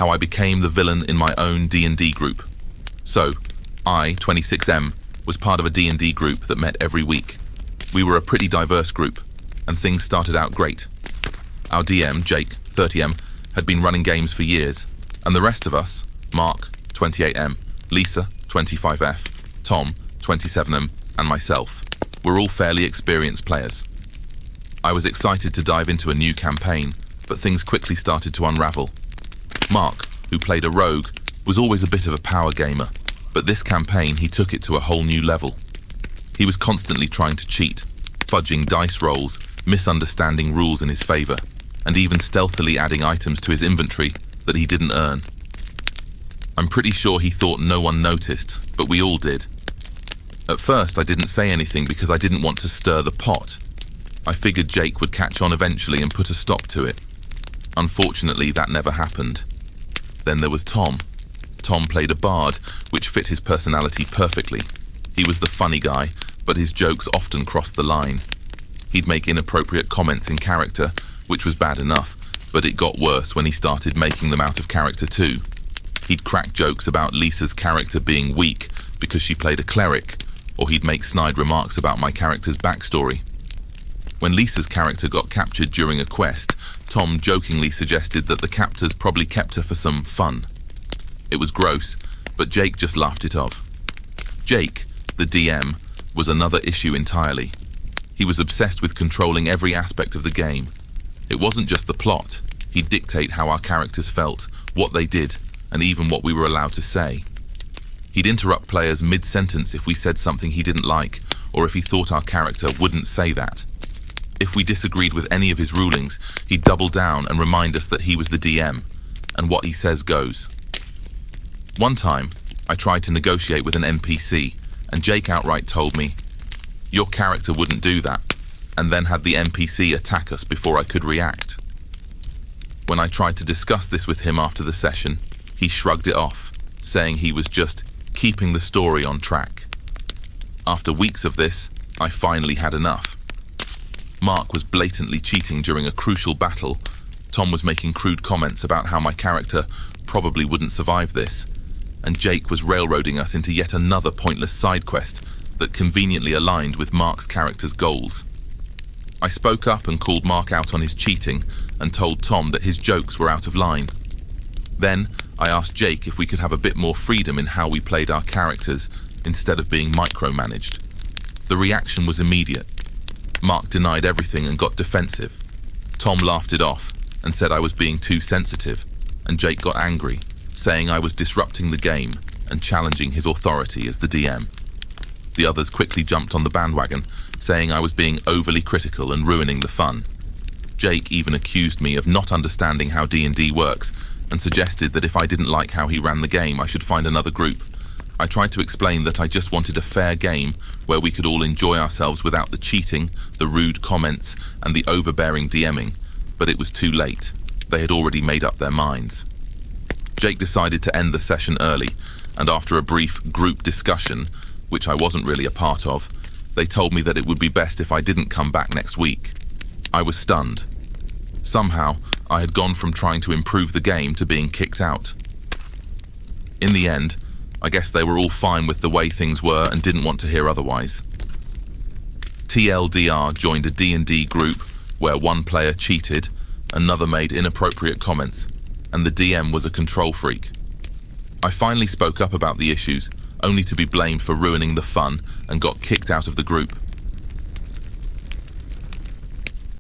how I became the villain in my own D&D group. So, I, 26M, was part of a D&D group that met every week. We were a pretty diverse group, and things started out great. Our DM, Jake, 30M, had been running games for years, and the rest of us, Mark, 28M, Lisa, 25F, Tom, 27M, and myself, were all fairly experienced players. I was excited to dive into a new campaign, but things quickly started to unravel. Mark, who played a rogue, was always a bit of a power gamer, but this campaign he took it to a whole new level. He was constantly trying to cheat, fudging dice rolls, misunderstanding rules in his favor, and even stealthily adding items to his inventory that he didn't earn. I'm pretty sure he thought no one noticed, but we all did. At first I didn't say anything because I didn't want to stir the pot. I figured Jake would catch on eventually and put a stop to it. Unfortunately, that never happened. Then there was Tom. Tom played a bard, which fit his personality perfectly. He was the funny guy, but his jokes often crossed the line. He'd make inappropriate comments in character, which was bad enough, but it got worse when he started making them out of character too. He'd crack jokes about Lisa's character being weak because she played a cleric, or he'd make snide remarks about my character's backstory. When Lisa's character got captured during a quest, Tom jokingly suggested that the captors probably kept her for some fun. It was gross, but Jake just laughed it off. Jake, the DM, was another issue entirely. He was obsessed with controlling every aspect of the game. It wasn't just the plot. He'd dictate how our characters felt, what they did, and even what we were allowed to say. He'd interrupt players mid-sentence if we said something he didn't like, or if he thought our character wouldn't say that. If we disagreed with any of his rulings, he'd double down and remind us that he was the DM, and what he says goes. One time, I tried to negotiate with an NPC, and Jake outright told me, "Your character wouldn't do that," and then had the NPC attack us before I could react. When I tried to discuss this with him after the session, he shrugged it off, saying he was just keeping the story on track. After weeks of this, I finally had enough. Mark was blatantly cheating during a crucial battle. Tom was making crude comments about how my character probably wouldn't survive this, and Jake was railroading us into yet another pointless side quest that conveniently aligned with Mark's character's goals. I spoke up and called Mark out on his cheating and told Tom that his jokes were out of line. Then I asked Jake if we could have a bit more freedom in how we played our characters instead of being micromanaged. The reaction was immediate. Mark denied everything and got defensive. Tom laughed it off and said I was being too sensitive, and Jake got angry, saying I was disrupting the game and challenging his authority as the DM. The others quickly jumped on the bandwagon, saying I was being overly critical and ruining the fun. Jake even accused me of not understanding how D&D works and suggested that if I didn't like how he ran the game, I should find another group. I tried to explain that I just wanted a fair game where we could all enjoy ourselves without the cheating, the rude comments, and the overbearing DMing, but it was too late. They had already made up their minds. Jake decided to end the session early, and after a brief group discussion, which I wasn't really a part of, they told me that it would be best if I didn't come back next week. I was stunned. Somehow, I had gone from trying to improve the game to being kicked out. In the end, I guess they were all fine with the way things were and didn't want to hear otherwise. TLDR joined a D&D group where one player cheated, another made inappropriate comments, and the DM was a control freak. I finally spoke up about the issues, only to be blamed for ruining the fun and got kicked out of the group.